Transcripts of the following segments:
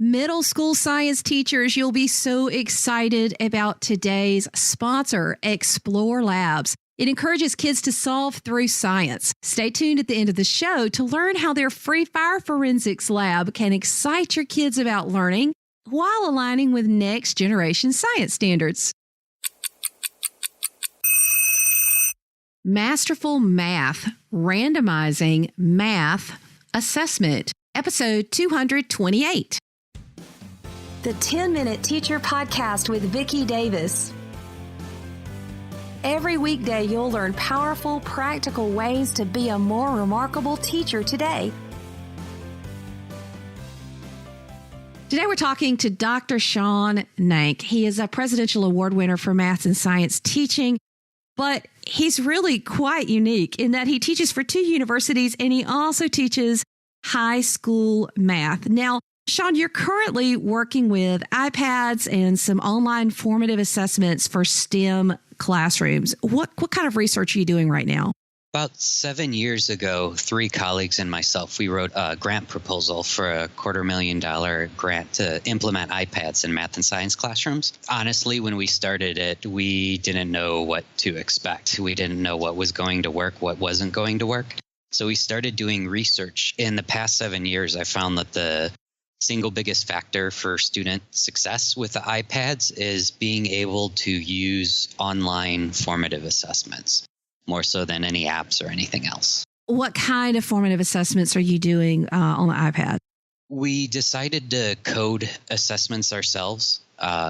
Middle school science teachers, you'll be so excited about today's sponsor, Explore Labs. It encourages kids to solve through science. Stay tuned at the end of the show to learn how their free fire forensics lab can excite your kids about learning while aligning with next generation science standards. Masterful Math, Randomizing Math Assessment, episode 228. The 10-Minute Teacher Podcast with Vicki Davis. Every weekday, you'll learn powerful, practical ways to be a more remarkable teacher today. Today, we're talking to Dr. Sean Nank. He is a Presidential Award winner for math and science teaching, but he's really quite unique in that he teaches for 2 universities and he also teaches high school math. Now, Sean, you're currently working with iPads and some online formative assessments for STEM classrooms. What kind of research are you doing right now? About 7 years ago, 3 colleagues and myself, we wrote a grant proposal for a $250,000 grant to implement iPads in math and science classrooms. Honestly, when we started it, we didn't know what to expect. We didn't know what was going to work, what wasn't going to work. So we started doing research. In the past 7 years, I found that the single biggest factor for student success with the iPads is being able to use online formative assessments, more so than any apps or anything else. What kind of formative assessments are you doing on the iPad? We decided to code assessments ourselves,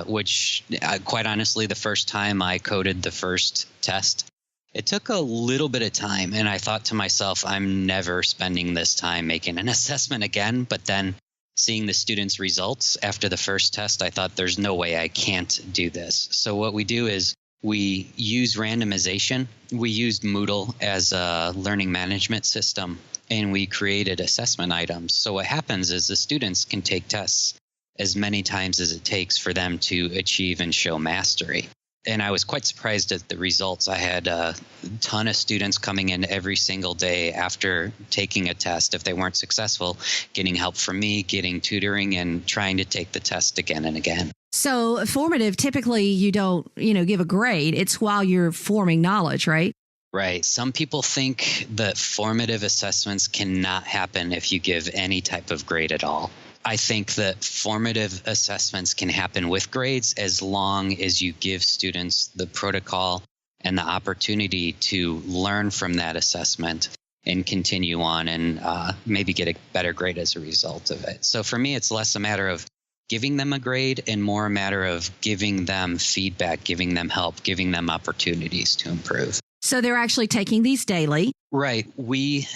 which quite honestly, the first time I coded the first test, it took a little bit of time. And I thought to myself, I'm never spending this time making an assessment again. But then seeing the students' results after the first test, I thought there's no way I can't do this. So what we do is we use randomization. We used Moodle as a learning management system, and we created assessment items. So what happens is the students can take tests as many times as it takes for them to achieve and show mastery. And I was quite surprised at the results. I had a ton of students coming in every single day after taking a test. If they weren't successful, getting help from me, getting tutoring, and trying to take the test again and again. So formative, typically you don't, give a grade. It's while you're forming knowledge, right? Right. Some people think that formative assessments cannot happen if you give any type of grade at all. I think that formative assessments can happen with grades as long as you give students the protocol and the opportunity to learn from that assessment and continue on and maybe get a better grade as a result of it. So for me, it's less a matter of giving them a grade and more a matter of giving them feedback, giving them help, giving them opportunities to improve. So they're actually taking these daily. Right. We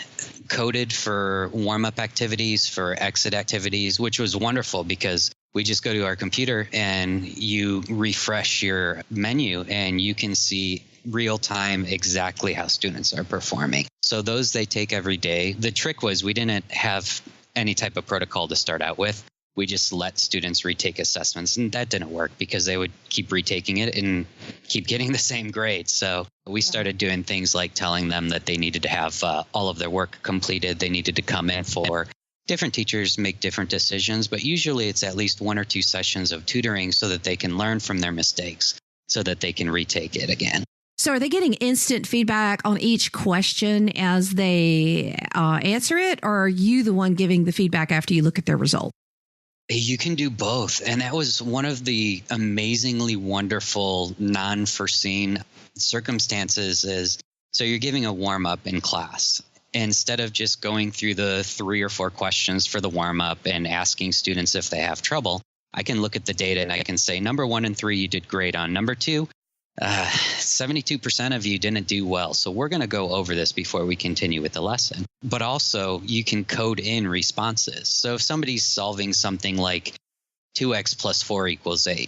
coded for warm-up activities, for exit activities, which was wonderful because we just go to our computer and you refresh your menu and you can see real time exactly how students are performing. So those they take every day. The trick was we didn't have any type of protocol to start out with. We just let students retake assessments, and that didn't work because they would keep retaking it and keep getting the same grade. So we started doing things like telling them that they needed to have all of their work completed. They needed to come in for different teachers make different decisions, but usually it's at least 1 or 2 sessions of tutoring so that they can learn from their mistakes so that they can retake it again. So are they getting instant feedback on each question as they answer it, or are you the one giving the feedback after you look at their result? You can do both. And that was one of the amazingly wonderful, non-foreseen circumstances is, so you're giving a warm-up in class. Instead of just going through the 3 or 4 questions for the warm-up and asking students if they have trouble, I can look at the data and I can say, number 1 and 3, you did great on. Number 2, 72% of you didn't do well. So we're going to go over this before we continue with the lesson. But also you can code in responses. So if somebody's solving something like 2x plus 4 equals 8,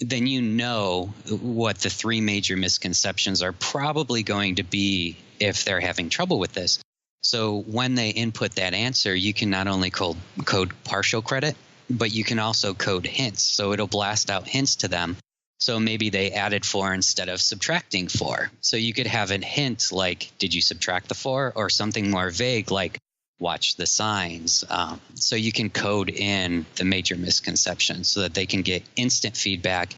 then you know what the 3 major misconceptions are probably going to be if they're having trouble with this. So when they input that answer, you can not only code partial credit, but you can also code hints. So it'll blast out hints to them. So maybe they added 4 instead of subtracting 4. So you could have a hint like, did you subtract the 4? Or something more vague like, watch the signs. So you can code in the major misconceptions so that they can get instant feedback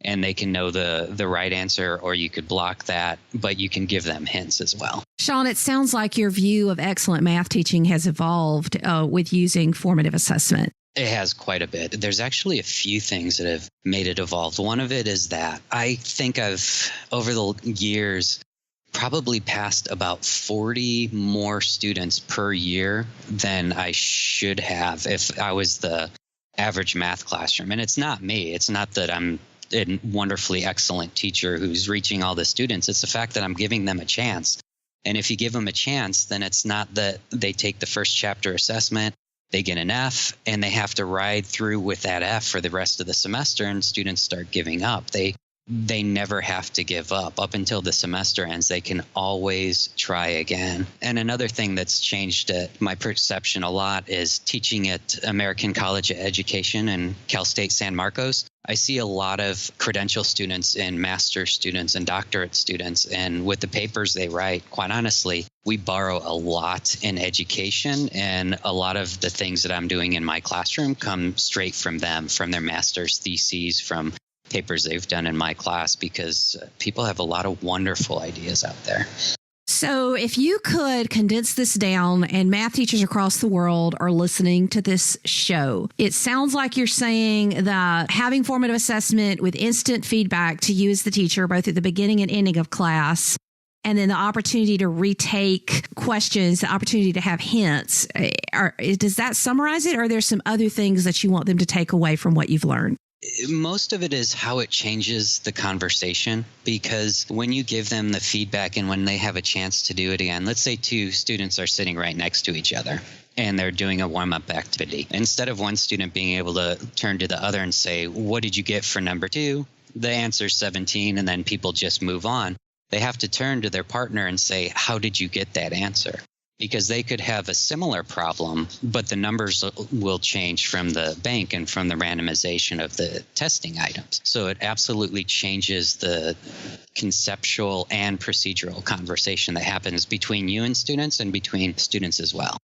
and they can know the right answer, or you could block that, but you can give them hints as well. Sean, it sounds like your view of excellent math teaching has evolved with using formative assessment. It has quite a bit. There's actually a few things that have made it evolve. One of it is that I think I've, over the years, probably passed about 40 more students per year than I should have if I was the average math classroom. And it's not me. It's not that I'm a wonderfully excellent teacher who's reaching all the students. It's the fact that I'm giving them a chance. And if you give them a chance, then it's not that they take the first chapter assessment, they get an F, and they have to ride through with that F for the rest of the semester, and students start giving up. They never have to give up. Up until the semester ends, they can always try again. And another thing that's changed my perception a lot is teaching at American College of Education and Cal State San Marcos. I see a lot of credential students and master's students and doctorate students. And with the papers they write, quite honestly, we borrow a lot in education. And a lot of the things that I'm doing in my classroom come straight from them, from their master's theses, from papers they've done in my class, because people have a lot of wonderful ideas out there. So if you could condense this down, and math teachers across the world are listening to this show, it sounds like you're saying that having formative assessment with instant feedback to you as the teacher, both at the beginning and ending of class, and then the opportunity to retake questions, the opportunity to have hints, does that summarize it? Or are there some other things that you want them to take away from what you've learned? Most of it is how it changes the conversation, because when you give them the feedback and when they have a chance to do it again, let's say two students are sitting right next to each other and they're doing a warm-up activity. Instead of one student being able to turn to the other and say, what did you get for number 2? The answer's 17, and then people just move on. They have to turn to their partner and say, how did you get that answer? Because they could have a similar problem, but the numbers will change from the bank and from the randomization of the testing items. So it absolutely changes the conceptual and procedural conversation that happens between you and students and between students as well.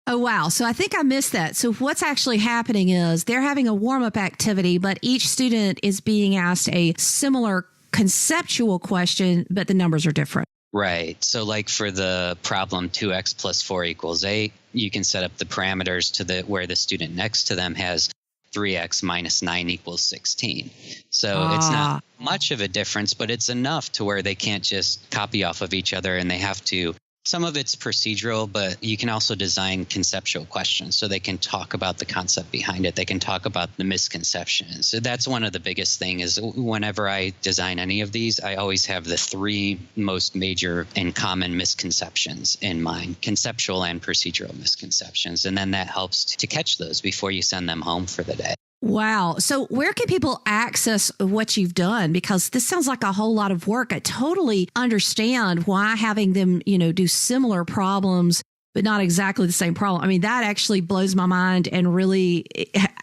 Oh, wow. So I think I missed that. So what's actually happening is they're having a warm-up activity, but each student is being asked a similar conceptual question, but the numbers are different. Right. So like for the problem 2x plus 4 equals 8, you can set up the parameters to where the student next to them has 3x minus 9 equals 16. So it's not much of a difference, but it's enough to where they can't just copy off of each other, and they have to. Some of it's procedural, but you can also design conceptual questions so they can talk about the concept behind it. They can talk about the misconceptions. So that's one of the biggest things is whenever I design any of these, I always have the 3 most major and common misconceptions in mind, conceptual and procedural misconceptions. And then that helps to catch those before you send them home for the day. Wow. So where can people access what you've done? Because this sounds like a whole lot of work. I totally understand why having them, do similar problems, but not exactly the same problem. I mean, that actually blows my mind, and really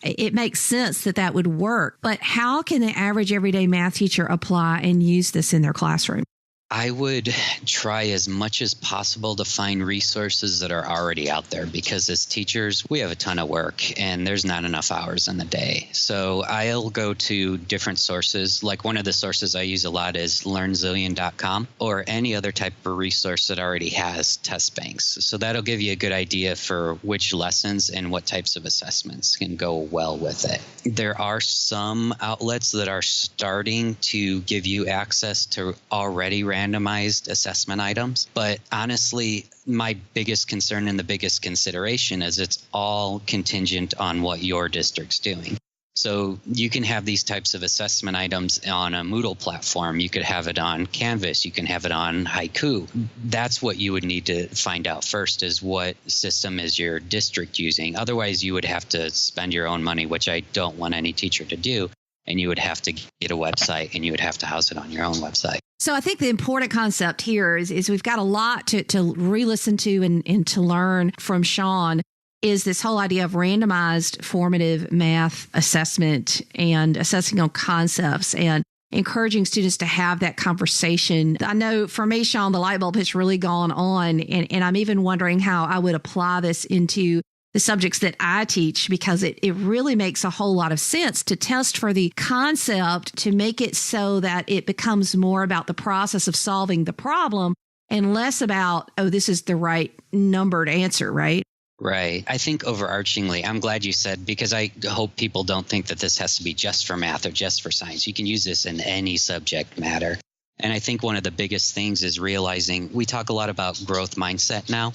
it makes sense that would work. But how can the average everyday math teacher apply and use this in their classroom? I would try as much as possible to find resources that are already out there, because as teachers, we have a ton of work and there's not enough hours in the day. So I'll go to different sources. Like one of the sources I use a lot is learnzillion.com, or any other type of resource that already has test banks. So that'll give you a good idea for which lessons and what types of assessments can go well with it. There are some outlets that are starting to give you access to already randomized assessment items. But honestly, my biggest concern and the biggest consideration is it's all contingent on what your district's doing. So you can have these types of assessment items on a Moodle platform. You could have it on Canvas. You can have it on Haiku. That's what you would need to find out first, is what system is your district using. Otherwise, you would have to spend your own money, which I don't want any teacher to do. And you would have to get a website, and you would have to house it on your own website. So I think the important concept here is we've got a lot to re-listen to and to learn from Sean, is this whole idea of randomized formative math assessment and assessing on concepts. And encouraging students to have that conversation. I know for me, Sean, the light bulb has really gone on, and I'm even wondering how I would apply this into the subjects that I teach, because it really makes a whole lot of sense to test for the concept, to make it so that it becomes more about the process of solving the problem and less about, oh, this is the right numbered answer, right? Right. I think overarchingly, I'm glad you said, because I hope people don't think that this has to be just for math or just for science. You can use this in any subject matter. And I think one of the biggest things is realizing we talk a lot about growth mindset now,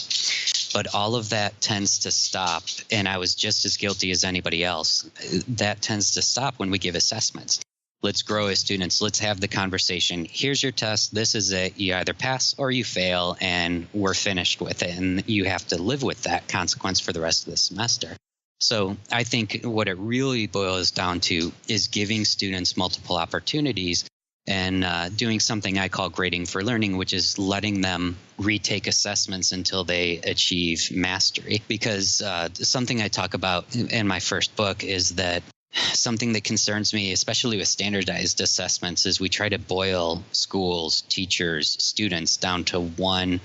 but all of that tends to stop. And I was just as guilty as anybody else. That tends to stop when we give assessments. Let's grow as students. Let's have the conversation. Here's your test. This is it. You either pass or you fail, and we're finished with it. And you have to live with that consequence for the rest of the semester. So I think what it really boils down to is giving students multiple opportunities and doing something I call grading for learning, which is letting them retake assessments until they achieve mastery. Because something I talk about in my first book is that something that concerns me, especially with standardized assessments, is we try to boil schools, teachers, students down to one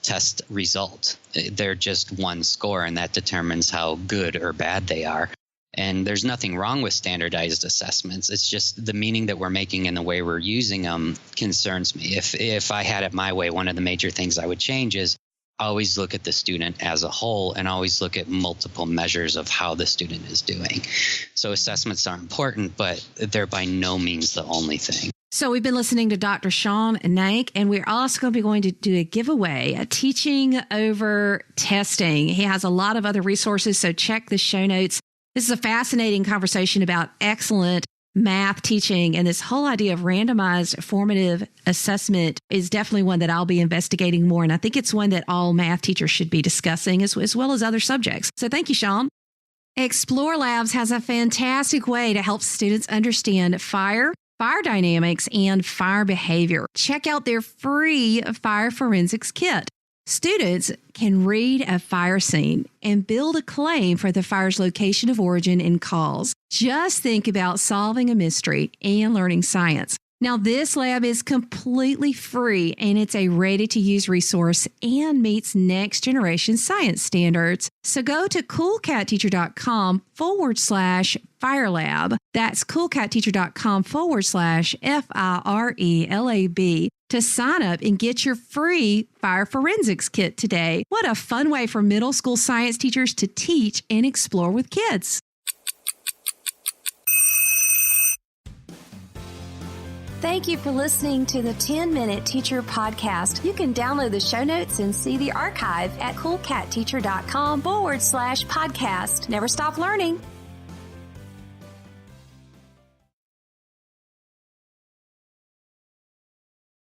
test result. They're just one score, and that determines how good or bad they are. And there's nothing wrong with standardized assessments. It's just the meaning that we're making and the way we're using them concerns me. If I had it my way, one of the major things I would change is always look at the student as a whole and always look at multiple measures of how the student is doing. So assessments are important, but they're by no means the only thing. So we've been listening to Dr. Sean Nank, and we're also going to be going to do a giveaway, a teaching over testing. He has a lot of other resources, so check the show notes. This is a fascinating conversation about excellent math teaching, and this whole idea of randomized formative assessment is definitely one that I'll be investigating more. And I think it's one that all math teachers should be discussing as well as other subjects. So thank you, Sean. Explore Labs has a fantastic way to help students understand fire dynamics, and fire behavior. Check out their free fire forensics kit. Students can read a fire scene and build a claim for the fire's location of origin and cause. Just think about solving a mystery and learning science. Now, this lab is completely free, and it's a ready-to-use resource and meets next-generation science standards. So go to coolcatteacher.com/FireLab. That's coolcatteacher.com/FIRELAB to sign up and get your free fire forensics kit today. What a fun way for middle school science teachers to teach and explore with kids. Thank you for listening to the 10-Minute Teacher Podcast. You can download the show notes and see the archive at coolcatteacher.com/podcast. Never stop learning.